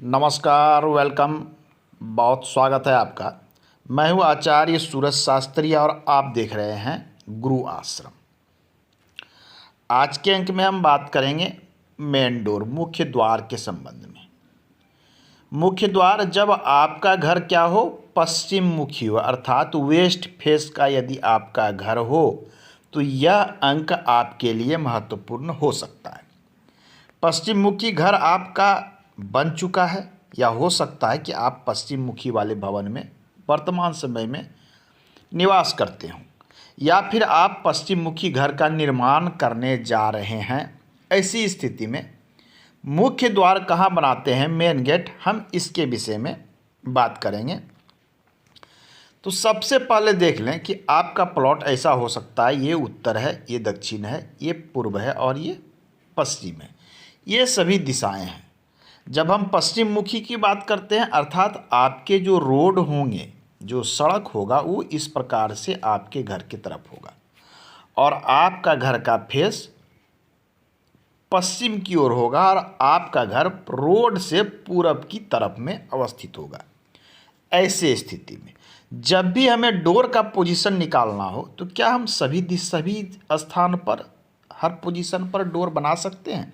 नमस्कार, वेलकम। बहुत स्वागत है आपका। मैं हूँ आचार्य सूरज शास्त्री और आप देख रहे हैं गुरु आश्रम। आज के अंक में हम बात करेंगे मेन डोर, मुख्य द्वार के संबंध में। मुख्य द्वार जब आपका घर क्या हो, पश्चिम मुखी हो, अर्थात वेस्ट फेस का यदि आपका घर हो तो यह अंक आपके लिए महत्वपूर्ण हो सकता है। पश्चिम मुखी घर आपका बन चुका है या हो सकता है कि आप पश्चिम मुखी वाले भवन में वर्तमान समय में निवास करते हो, या फिर आप पश्चिम मुखी घर का निर्माण करने जा रहे हैं। ऐसी स्थिति में मुख्य द्वार कहाँ बनाते हैं, मेन गेट, हम इसके विषय में बात करेंगे। तो सबसे पहले देख लें कि आपका प्लॉट ऐसा हो सकता है, ये उत्तर है, ये दक्षिण है, ये पूर्व है और ये पश्चिम है। ये सभी दिशाएं हैं। जब हम पश्चिम मुखी की बात करते हैं, अर्थात आपके जो रोड होंगे, जो सड़क होगा, वो इस प्रकार से आपके घर की तरफ होगा और आपका घर का फेस पश्चिम की ओर होगा और आपका घर रोड से पूरब की तरफ में अवस्थित होगा। ऐसे स्थिति में जब भी हमें डोर का पोजीशन निकालना हो तो क्या हम सभी स्थान पर, हर पोजीशन पर डोर बना सकते हैं?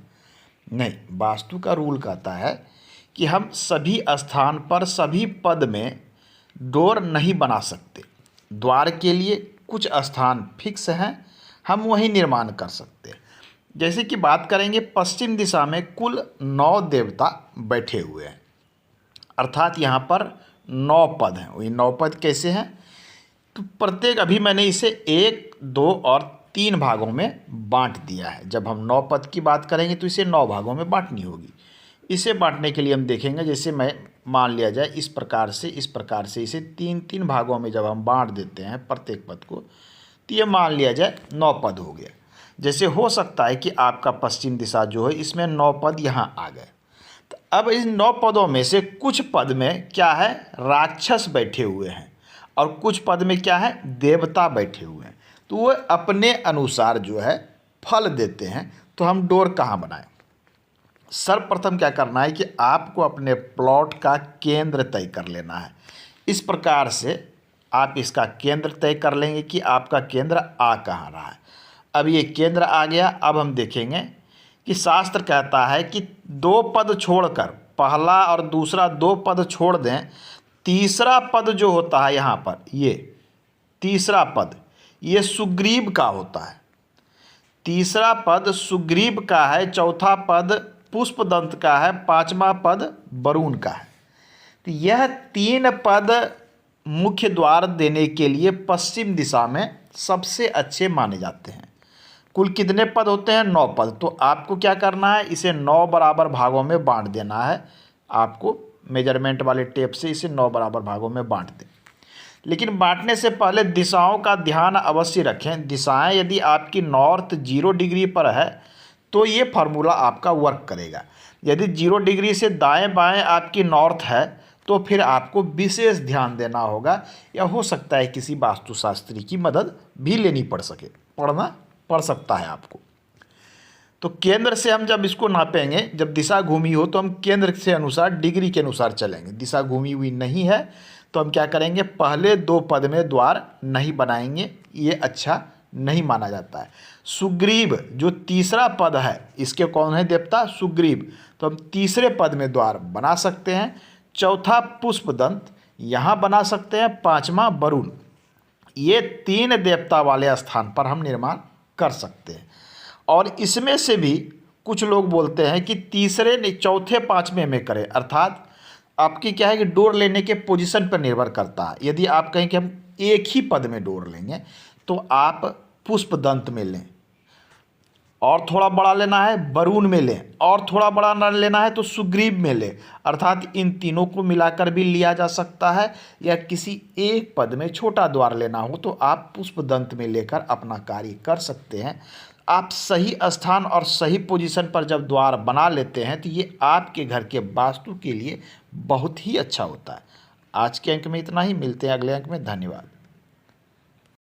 नहीं। वास्तु का रूल कहता है कि हम सभी स्थान पर, सभी पद में डोर नहीं बना सकते। द्वार के लिए कुछ स्थान फिक्स हैं, हम वहीं निर्माण कर सकते हैं। जैसे कि बात करेंगे, पश्चिम दिशा में कुल 9 देवता बैठे हुए हैं, अर्थात यहाँ पर 9 पद हैं। वही 9 पद कैसे हैं? तो प्रत्येक, अभी मैंने इसे 1, 2 और 3 भागों में बांट दिया है। जब हम 9 पद की बात करेंगे तो इसे 9 भागों में बांटनी होगी। इसे बांटने के लिए हम देखेंगे, जैसे मैं मान लिया जाए इस प्रकार से इसे 3-3 भागों में जब हम बांट देते हैं प्रत्येक पद को, तो ये मान लिया जाए 9 पद हो गया। जैसे हो सकता है कि आपका पश्चिम दिशा जो है, इसमें 9 पद यहाँ आ गए। तो अब इन 9 पदों में से कुछ पद में क्या है, राक्षस बैठे हुए हैं और कुछ पद में क्या है, देवता बैठे हुए हैं। तो वो अपने अनुसार जो है फल देते हैं। तो हम डोर कहाँ बनाएं? सर्वप्रथम क्या करना है कि आपको अपने प्लॉट का केंद्र तय कर लेना है। इस प्रकार से आप इसका केंद्र तय कर लेंगे कि आपका केंद्र आ कहाँ रहा है। अब ये केंद्र आ गया। अब हम देखेंगे कि शास्त्र कहता है कि 2 पद छोड़कर, पहला और दूसरा 2 पद छोड़ दें, तीसरा पद जो होता है यहाँ पर, ये तीसरा पद ये सुग्रीव का होता है। तीसरा पद सुग्रीव का है, चौथा पद पुष्पदंत का है, 5वां पद वरुण का है। तो यह 3 पद मुख्य द्वार देने के लिए पश्चिम दिशा में सबसे अच्छे माने जाते हैं। कुल कितने पद होते हैं? 9 पद। तो आपको क्या करना है, इसे 9 बराबर भागों में बांट देना है। आपको मेजरमेंट वाले टेप से इसे 9 बराबर भागों में बांट दें। लेकिन बांटने से पहले दिशाओं का ध्यान अवश्य रखें। दिशाएं यदि आपकी नॉर्थ 0 डिग्री पर है तो ये फार्मूला आपका वर्क करेगा। यदि 0 डिग्री से दाएं बाएं आपकी नॉर्थ है तो फिर आपको विशेष ध्यान देना होगा, या हो सकता है किसी वास्तुशास्त्री की मदद भी लेनी पड़ना पड़ सकता है आपको। तो केंद्र से हम जब इसको नापेंगे, जब दिशा घूमी हो तो हम केंद्र से अनुसार, डिग्री के अनुसार चलेंगे। दिशा घूमी हुई नहीं है तो हम क्या करेंगे, पहले 2 पद में द्वार नहीं बनाएंगे, ये अच्छा नहीं माना जाता है। सुग्रीव जो तीसरा पद है, इसके कौन है देवता? सुग्रीव। तो हम तीसरे पद में द्वार बना सकते हैं। चौथा पुष्पदंत यहाँ बना सकते हैं, 5वां वरुण। ये 3 देवता वाले स्थान पर हम निर्माण कर सकते हैं। और इसमें से भी कुछ लोग बोलते हैं कि तीसरे, चौथे, 5वें में करें, अर्थात आपकी क्या है कि डोर लेने के पोजीशन पर निर्भर करता है। यदि आप कहें कि हम एक ही पद में डोर लेंगे तो आप पुष्पदंत में लें, और थोड़ा बड़ा लेना है वरुण में लें, और थोड़ा बड़ा न लेना है तो सुग्रीव में लें। अर्थात इन तीनों को मिलाकर भी लिया जा सकता है, या किसी एक पद में छोटा द्वार लेना हो तो आप पुष्पदंत में लेकर अपना कार्य कर सकते हैं। आप सही स्थान और सही पोजीशन पर जब द्वार बना लेते हैं तो ये आपके घर के वास्तु के लिए बहुत ही अच्छा होता है। आज के अंक में इतना ही, मिलते हैं अगले अंक में। धन्यवाद।